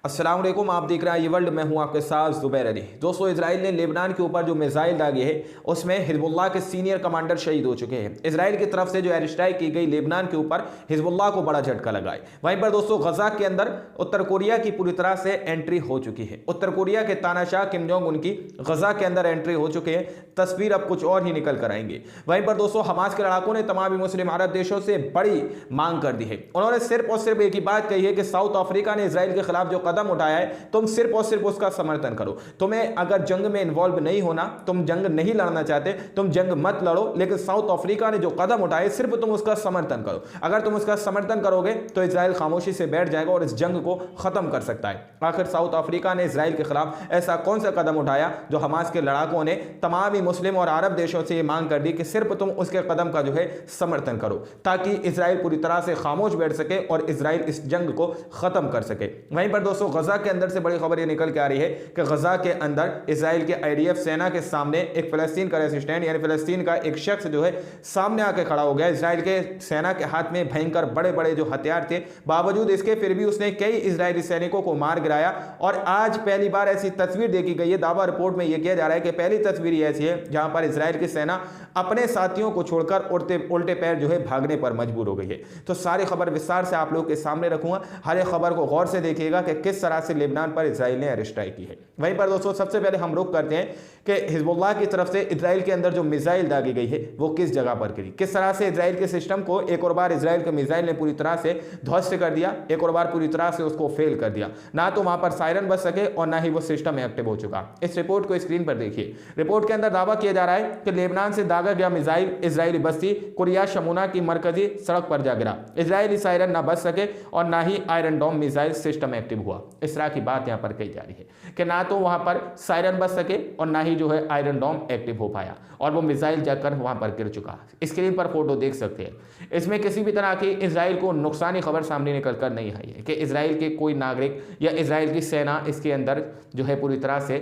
अस्सलाम वालेकुम, आप देख रहे हैं ये वर्ल्ड। मैं हूं आपके साथ जुबैर अली। दोस्तों, इजराइल ने लेबनान के ऊपर जो मिसाइल दागे है उसमें हिजबुल्लाह के सीनियर कमांडर शहीद हो चुके हैं। इजराइल की तरफ से जो एयर स्ट्राइक की गई लेबनान के ऊपर, हिजबुल्लाह को बड़ा झटका लगा है। वहीं पर दोस्तों, गजा के अंदर उत्तर कोरिया की पूरी तरह से एंट्री हो चुकी है। उत्तर कोरिया के तानाशाह किम जोंग उन की गजा के अंदर एंट्री हो चुके हैं। तस्वीर अब कुछ और ही निकल कर आएंगे। वहीं पर दोस्तों, हमास के लड़ाकों ने तमाम मुस्लिम अरब देशों से बड़ी मांग कर दी है। उन्होंने सिर्फ और सिर्फ एक ही बात कही है कि साउथ अफ्रीका ने इजराइल के खिलाफ जो कदम उठाया है, तुम सिर्फ और सिर्फ उसका समर्थन करो। तुम्हें अगर जंग में इन्वॉल्व नहीं होना, तुम जंग नहीं लड़ना चाहते, तुम जंग मत लड़ो, लेकिन साउथ अफ्रीका ने जो कदम उठाए सिर्फ तुम उसका समर्थन करो। अगर तुम उसका समर्थन करोगे तो इजराइल खामोशी से बैठ जाएगा और इस जंग को खत्म कर सकता है। आखिर साउथ अफ्रीका ने इजराइल के खिलाफ ऐसा कौन सा कदम उठाया जो हमास के लड़ाकों ने तमाम ही मुस्लिम और अरब देशों से यह मांग कर दी कि सिर्फ तुम उसके कदम का जो है समर्थन करो, ताकि इजराइल पूरी तरह से खामोश बैठ सके और इजराइल इस जंग को खत्म कर सके। वहीं पर दोस्तों, गजा के अंदर से बड़ी खबर ये निकल के आ रही है कि गजा के अंदर इजराइल के आईडीएफ सेना के सामने एक फिलिस्तीन का रेसिस्टेंट यानी फिलिस्तीन का एक शख्स जो है सामने आके खड़ा हो गया। इजराइल के सेना के हाथ में भयंकर बड़े बड़े जो हथियार थे, बावजूद इसके फिर भी उसने कई इजरायली सैनिकों को मार गिराया। और आज पहली बार ऐसी तस्वीर देखी गई है। दावा रिपोर्ट में यह किया जा रहा है कि पहली तस्वीर ऐसी है जहां पर इजराइल की सेना अपने साथियों को छोड़कर उल्टे पैर जो है भागने पर मजबूर हो गई है। तो सारी खबर विस्तार से आप लोगों के सामने रखूंगा। हर एक खबर को गौर से देखिएगा कि किस तरह से लेबनान पर इजराइल ने एयर स्ट्राइक की है। वहीं पर दोस्तों, सबसे पहले हम रुख करते हैं कि हिजबुल्लाह की तरफ से इजराइल के अंदर जो मिसाइल दागी गई है वो किस जगह पर गिरी, किस तरह से इजराइल के सिस्टम को एक और बार इजराइल के मिसाइल ने पूरी तरह से ध्वस्त कर दिया, एक और बार पूरी तरह से उसको फेल कर दिया। ना तो वहां पर सायरन बज सके और ना ही वो सिस्टम एक्टिव हो चुका। इस रिपोर्ट को स्क्रीन पर देखिए। रिपोर्ट के अंदर दावा किया जा रहा है कि लेबनान से दागा गया मिसाइल इजरायली बस्ती कुरिया शमुना की मरकजी सड़क पर जा गिरा। इजरायली सायरन ना बज सके और ना ही iron dome missile system active हुआ। इस तरह की बात यहां पर कही जा रही है कि ना तो वहां पर सायरन बज सके और ना ही जो है आयरन डोम एक्टिव हो पाया और वो मिसाइल जाकर वहां पर गिर चुका। स्क्रीन पर फोटो देख सकते हैं। इसमें किसी भी तरह की इजराइल को नुकसानी खबर सामने निकल कर नहीं आई है कि इजराइल के कोई नागरिक या इजराइल की सेना इसके अंदर जो है पूरी तरह से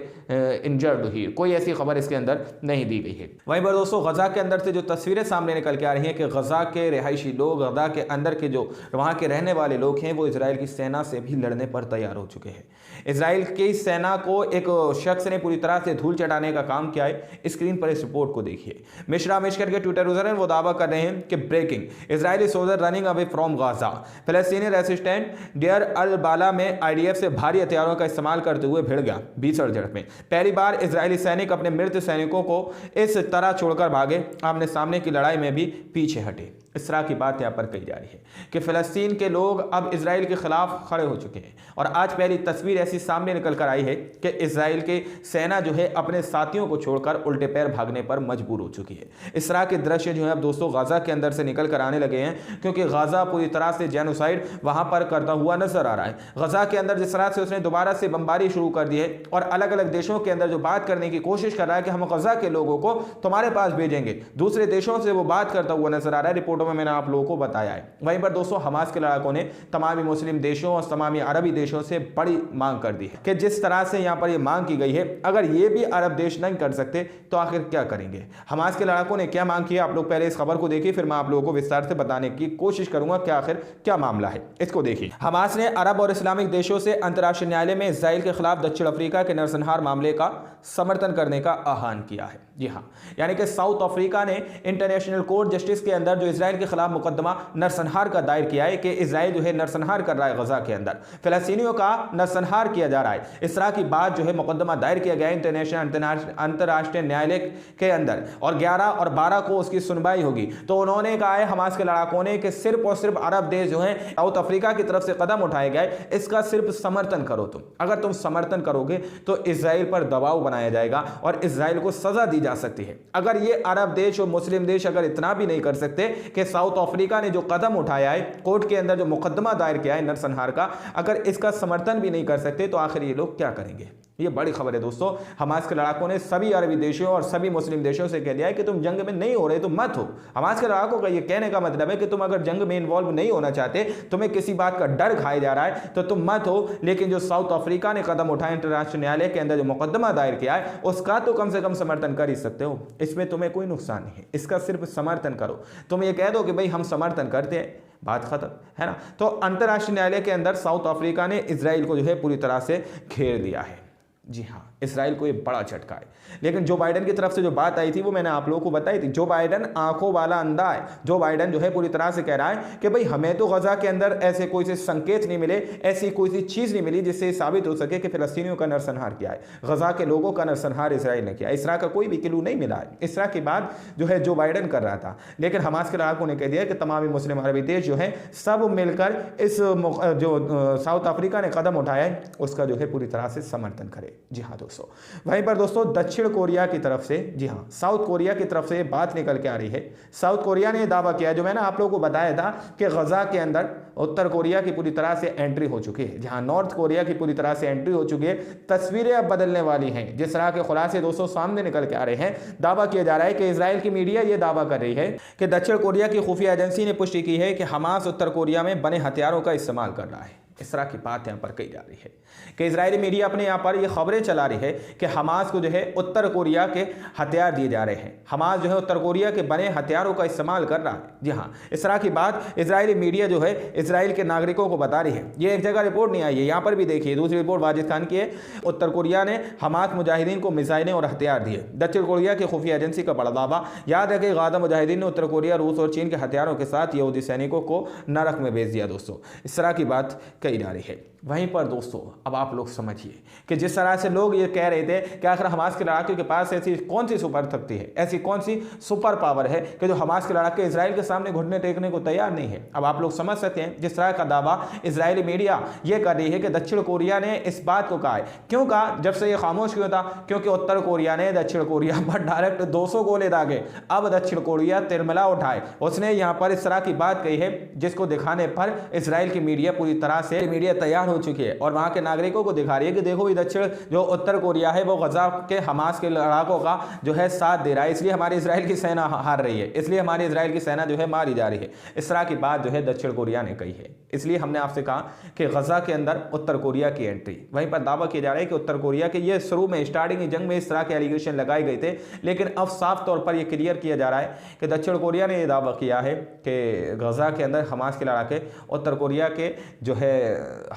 इंजर्ड हुई, कोई ऐसी खबर इसके अंदर नहीं दी गई है। वहीं पर दोस्तों, गजा के अंदर से जो तस्वीरें सामने निकल के आ रही हैं कि गजा के रिहायशी लोग, गजा के अंदर के जो वहां के रहने वाले लोग हैं, वो इजराइल की सेना से भी लड़ने पर तैयार हो चुके हैं। इजराइल की सेना को एक शख्स ने पूरी तरह से धूल चटाने का काम किया है। स्क्रीन पर इस रिपोर्ट को देखिए। मिश्रा मिशकर के ट्विटर यूजर हैं, वो दावा कर रहे हैं कि breaking Israeli soldier running away from Gaza. फिलिस्तीनी रेसिस्टेंट डेयर अल बाला में आईडीएफ से भारी हथियारों का इस्तेमाल करते हुए भिड़ गया भीषण झड़प में। पहली बार इजरायली सैनिक अपने मृत सैनिकों को इस तरह छोड़कर भागे, आमने सामने की लड़ाई में भी पीछे हटे। इस तरह की बात यहां पर कही जा रही है कि फिलिस्तीन के लोग अब इजराइल के खिलाफ खड़े हो चुके हैं। और आज पहली तस्वीर ऐसी सामने निकल कर आई है कि इजराइल की सेना जो है अपने साथियों को छोड़कर उल्टे पैर भागने पर मजबूर हो चुकी है। इस तरह के दृश्य जो है अब दोस्तों गाजा के अंदर से निकल कर आने लगे हैं, क्योंकि गाजा पूरी तरह से जेनोसाइड वहां पर करता हुआ नजर आ रहा है। गाजा के अंदर जिस तरह से उसने दोबारा से बमबारी शुरू कर दी है और अलग अलग देशों के अंदर जो बात करने की कोशिश कर रहा है कि हम गाजा के लोगों को तुम्हारे पास भेजेंगे, दूसरे देशों से वो बात करता हुआ नजर आ रहा है। रिपोर्टों में मैंने आप लोगों को बताया है। वहीं पर दोस्तों, हमास के लड़ाकों ने तमाम मुस्लिम देशों और तमाम अरबी देशों से बड़ी मांग कर दी है कि जिस तरह से यहां पर यह मांग की गई है, अगर ये भी अरब देश नहीं कर सकते तो आखिर क्या करेंगे। हमास के लड़ाकों ने क्या मांग की, आप लोग पहले इस खबर को देखिए, फिर मैं आप लोगों को विस्तार से बताने की कोशिश करूंगा कि आखिर क्या मामला है। इसको देखिए। हमास ने अरब और इस्लामिक देशों से अंतर्राष्ट्रीय न्यायालय में इजराइल के खिलाफ दक्षिण अफ्रीका के नरसंहार मामले का समर्थन करने का आह्वान किया है। जी हां, यानी कि साउथ अफ्रीका ने इंटरनेशनल कोर्ट जस्टिस के अंदर जो इजराइल के खिलाफ मुकदमा नरसंहार का दायर किया है कि इजराइल जो है नरसंहार कर रहा है, गजा के अंदर फिलिस्तीनियों का नरसंहार किया जा रहा है। इस तरह की बात जो है मुकदमा दायर किया गया है इंटरनेशनल अंतर्राष्ट्रीय न्यायालय के अंदर और 11 और 12 को उसकी सुनवाई होगी। तो उन्होंने कहा है हमास के लड़ाकों ने कि सिर्फ और सिर्फ अरब देश जो है साउथ अफ्रीका की तरफ से कदम उठाए गए, इसका सिर्फ समर्थन करो तुम। अगर तुम समर्थन करोगे तो इजराइल पर दबाव बनाया जाएगा और इजराइल को सजा दी जा सकती है। अगर ये अरब देश और मुस्लिम देश अगर इतना भी नहीं कर सकते कि साउथ अफ्रीका ने जो कदम उठाया है, कोर्ट के अंदर जो मुकदमा दायर किया है नरसंहार का, अगर इसका समर्थन भी नहीं कर सकते तो आखिर ये लोग क्या करेंगे। ये बड़ी खबर है दोस्तों। हमास के लड़ाकों ने सभी अरबी देशों और सभी मुस्लिम देशों से कह दिया है कि तुम जंग में नहीं हो रहे तो मत हो। हमास के लड़ाकों का ये कहने का मतलब है कि तुम अगर जंग में इन्वॉल्व नहीं होना चाहते, तुम्हें किसी बात का डर खाया जा रहा है तो तुम मत हो। लेकिन जो साउथ अफ्रीका ने कदम उठाया, अंतर्राष्ट्रीय न्यायालय के अंदर जो मुकदमा दायर किया है, उसका तो कम से कम समर्थन कर ही सकते हो। इसमें तुम्हें कोई नुकसान नहीं है, इसका सिर्फ समर्थन करो। तुम ये कह दो कि भाई हम समर्थन करते हैं, बात खत्म, है ना। तो अंतर्राष्ट्रीय न्यायालय के अंदर साउथ अफ्रीका ने इजराइल को जो है पूरी तरह से घेर दिया है। जी हाँ, इसराइल को ये बड़ा झटका है। लेकिन जो बाइडन की तरफ से जो बात आई थी वो मैंने आप लोगों को बताई थी। जो बाइडन आंखों वाला अंधा है। जो बाइडन जो है पूरी तरह से कह रहा है कि भाई हमें तो गजा के अंदर ऐसे कोई से संकेत नहीं मिले, ऐसी कोई सी चीज नहीं मिली जिससे साबित हो सके कि फिलिस्तीनियों का नरसंहार किया है, गजा के लोगों का नरसंहार इसराइल ने किया। इसराइल का कोई भी क्लू नहीं मिला है। इसराइल की बात जो है जो बाइडन कर रहा था। लेकिन हमास के लड़ाकों ने कह दिया कि तमाम मुस्लिम अरबी देश जो है सब मिलकर इस जो साउथ अफ्रीका ने कदम उठाया है उसका जो है पूरी तरह से समर्थन करे। जी हाँ दोस्तों, वहीं पर दोस्तों दक्षिण कोरिया की तरफ से, जी हाँ साउथ कोरिया की तरफ से बात निकल के आ रही है। साउथ कोरिया ने दावा किया, जो मैंने आप लोगों को बताया था कि गजा के अंदर उत्तर कोरिया की पूरी तरह से एंट्री हो चुकी है, जहां नॉर्थ कोरिया की पूरी तरह से एंट्री हो चुकी है। तस्वीरें अब बदलने वाली हैं। जिस तरह के खुलासे दोस्तों सामने निकल के आ रहे हैं, दावा किया जा रहा है कि इजराइल की मीडिया यह दावा कर रही है कि दक्षिण कोरिया की खुफिया एजेंसी ने पुष्टि की है कि हमास उत्तर कोरिया में बने हथियारों का इस्तेमाल कर रहा है। इस तरह की बात यहाँ पर कही जा रही है कि इजरायली मीडिया अपने यहाँ पर ये खबरें चला रही है कि हमास को जो है उत्तर कोरिया के हथियार दिए जा रहे हैं। हमास जो है उत्तर कोरिया के बने हथियारों का इस्तेमाल कर रहा है। जी हाँ, इस तरह की बात इजरायली मीडिया जो है इजराइल के नागरिकों को बता रही है। ये एक जगह रिपोर्ट नहीं आई है, यहाँ पर भी देखिए दूसरी रिपोर्ट वाजिद खान की है। उत्तर कोरिया ने हमास मुजाहिदीन को मिसाइलें और हथियार दिए। दक्षिण कोरिया की खुफिया एजेंसी का बड़ा दावा। याद है कि गाजा मुजाहिदीन ने उत्तर कोरिया, रूस और चीन के हथियारों के साथ यहूदी सैनिकों को नरक में भेज दिया। दोस्तों इस तरह की बात कही जा रही है। वहीं पर दोस्तों अब आप लोग समझिए कि जिस तरह से लोग ये कह रहे थे कि आखिर हमास के लड़ाकों के पास ऐसी कौन सी सुपर शक्ति है, ऐसी कौन सी सुपर पावर है कि जो हमास के लड़ाके इजराइल के सामने घुटने टेकने को तैयार नहीं है। अब आप लोग समझ सकते हैं जिस तरह का दावा इजरायली मीडिया ये कर रही है कि दक्षिण कोरिया ने इस बात को कहा है। क्यों कहा? जब से ये खामोश क्यों था? क्योंकि उत्तर कोरिया ने दक्षिण कोरिया पर डायरेक्ट 200 गोले दागे। अब दक्षिण कोरिया तिरमिला उठाए, उसने यहाँ पर इस तरह की बात कही है जिसको दिखाने पर इजराइल की मीडिया पूरी तरह से मीडिया तैयार हो चुकी है और वहां के नागरिकों को दिखा रही है कि देखो ये दक्षिण जो उत्तर कोरिया है वो गजा के हमास के लड़ाकों का जो है साथ दे रहा है, इसलिए हमारी इजराइल की सेना हार रही है, इसलिए हमारी इजराइल की सेना जो है मारी जा रही है। इस तरह की बात जो है दक्षिण कोरिया ने कही है। इसलिए हमने आपसे कहा कि गजा के अंदर उत्तर कोरिया की एंट्री। वहीं पर दावा किया जा रहा है कि उत्तर कोरिया के ये शुरू में स्टार्टिंग जंग में इस तरह के एलिगेशन लगाए गए थे, लेकिन अब साफ तौर पर यह क्लियर किया जा रहा है कि दक्षिण कोरिया ने यह दावा किया है कि गजा के अंदर हमास के लड़ाके उत्तर कोरिया के जो है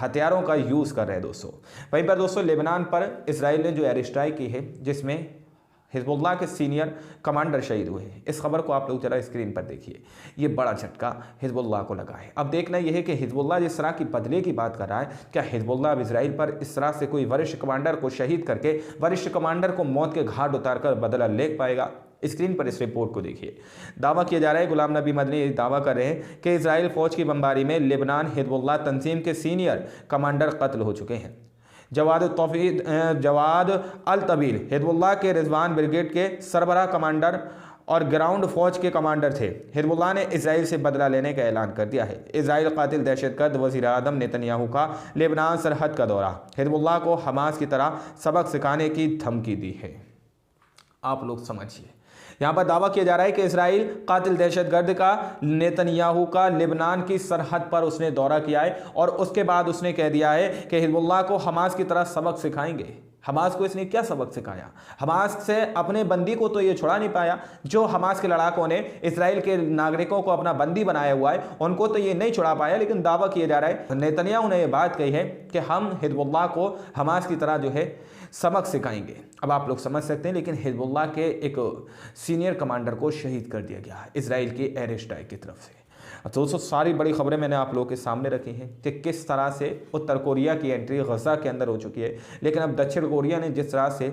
हथियारों का यूज़ कर रहे हैं। दोस्तों वहीं पर दोस्तों लेबनान पर इजराइल ने जो एयर स्ट्राइक की है जिसमें हिजबुल्लाह के सीनियर कमांडर शहीद हुए हैं। इस खबर को आप लोग जरा स्क्रीन पर देखिए। ये बड़ा झटका हिजबुल्लाह को लगा है। अब देखना यह है कि हिजबुल्लाह जिस तरह की बदले की बात कर रहा है, क्या हिजबुल्लाह अब इजराइल पर इस तरह से कोई वरिष्ठ कमांडर को शहीद करके वरिष्ठ कमांडर को मौत के घाट उतारकर बदला ले पाएगा? स्क्रीन पर इस रिपोर्ट को देखिए। दावा किया जा रहा है, गुलाम नबी मदनी दावा कर रहे हैं कि इजराइल फौज की बमबारी में लेबनान हिजबुल्लाह तंजीम के सीनियर कमांडर कत्ल हो चुके हैं। जवाद अल तबील हिजबुल्लाह के रिजवान ब्रिगेड के सरबराह कमांडर और ग्राउंड फौज के कमांडर थे। हिजबुल्लाह ने इजराइल से बदला लेने का ऐलान कर दिया है। इजराइल कातिल दहशतगर्द वज़ीर आज़म नेतन्याहू का लेबनान सरहद का दौरा। हिजबुल्लाह को हमास की तरह सबक सिखाने की धमकी दी है। आप लोग समझिए, यहाँ पर दावा किया जा रहा है कि इजराइल कातिल दहशतगर्द का नेतन्याहू का लेबनान की सरहद पर उसने दौरा किया है और उसके बाद उसने कह दिया है कि हिजबुल्लाह को हमास की तरह सबक सिखाएंगे। हमास को इसने क्या सबक सिखाया? हमास से अपने बंदी को तो ये छुड़ा नहीं पाया। जो हमास के लड़ाकों ने इजराइल के नागरिकों को अपना बंदी बनाया हुआ है उनको तो ये नहीं छुड़ा पाया, लेकिन दावा किया जा रहा है नेतन्याहू ने ये बात कही है कि हम हिजबुल्लाह को हमास की तरह जो है सबक सिखाएंगे। अब आप लोग समझ सकते हैं, लेकिन हिजबुल्लाह के एक सीनियर कमांडर को शहीद कर दिया गया है इजराइल की एयर स्ट्राइक की तरफ से। दोस्तों सारी बड़ी खबरें मैंने आप लोगों के सामने रखी हैं कि किस तरह से उत्तर कोरिया की एंट्री गजा के अंदर हो चुकी है, लेकिन अब दक्षिण कोरिया ने जिस तरह से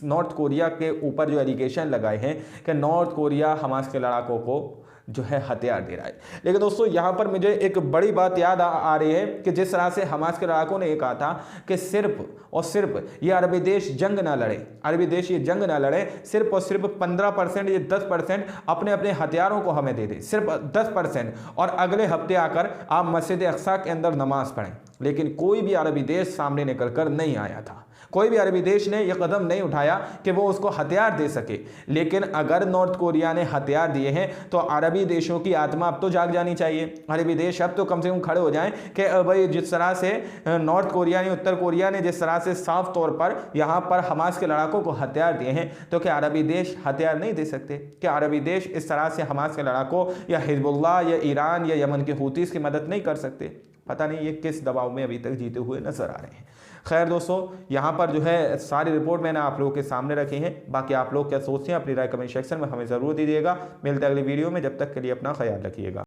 नॉर्थ कोरिया के ऊपर जो एलिगेशन लगाए हैं कि नॉर्थ कोरिया हमास के लड़ाकों को जो है हथियार दे रहा है। लेकिन दोस्तों यहाँ पर मुझे एक बड़ी बात याद आ रही है कि जिस तरह से हमास के लड़ाकों ने ये कहा था कि सिर्फ और सिर्फ ये अरबी देश जंग ना लड़े, अरबी देश ये जंग ना लड़े, सिर्फ और सिर्फ 15% ये 10% अपने अपने हथियारों को हमें दे दे, सिर्फ 10%, और अगले हफ्ते आकर आप मस्जिद अक्सा के अंदर नमाज पढ़ें। लेकिन कोई भी अरबी देश सामने निकल कर नहीं आया था, कोई भी अरबी देश ने यह कदम नहीं उठाया कि वो उसको हथियार दे सके। लेकिन अगर नॉर्थ कोरिया ने हथियार दिए हैं तो अरबी देशों की आत्मा अब तो जाग जानी चाहिए। अरबी देश अब तो कम से कम खड़े हो जाएं कि भाई जिस तरह से नॉर्थ कोरिया ने, उत्तर कोरिया ने जिस तरह से साफ तौर पर यहाँ पर हमास के लड़ाकों को हथियार दिए हैं, तो क्या अरबी देश हथियार नहीं दे सकते? क्या अरबी देश इस तरह से हमास के लड़ाकों या हिजबुल्लाह या ईरान या यमन के हूतीस की मदद नहीं कर सकते? पता नहीं ये किस दबाव में अभी तक जीते हुए नजर आ रहे हैं। खैर दोस्तों, यहाँ पर जो है सारी रिपोर्ट मैंने आप लोगों के सामने रखी है। बाकी आप लोग क्या सोचते हैं अपनी राय कमेंट सेक्शन में हमें ज़रूर दीजिएगा। मिलते हैं अगली वीडियो में, जब तक के लिए अपना ख्याल रखिएगा।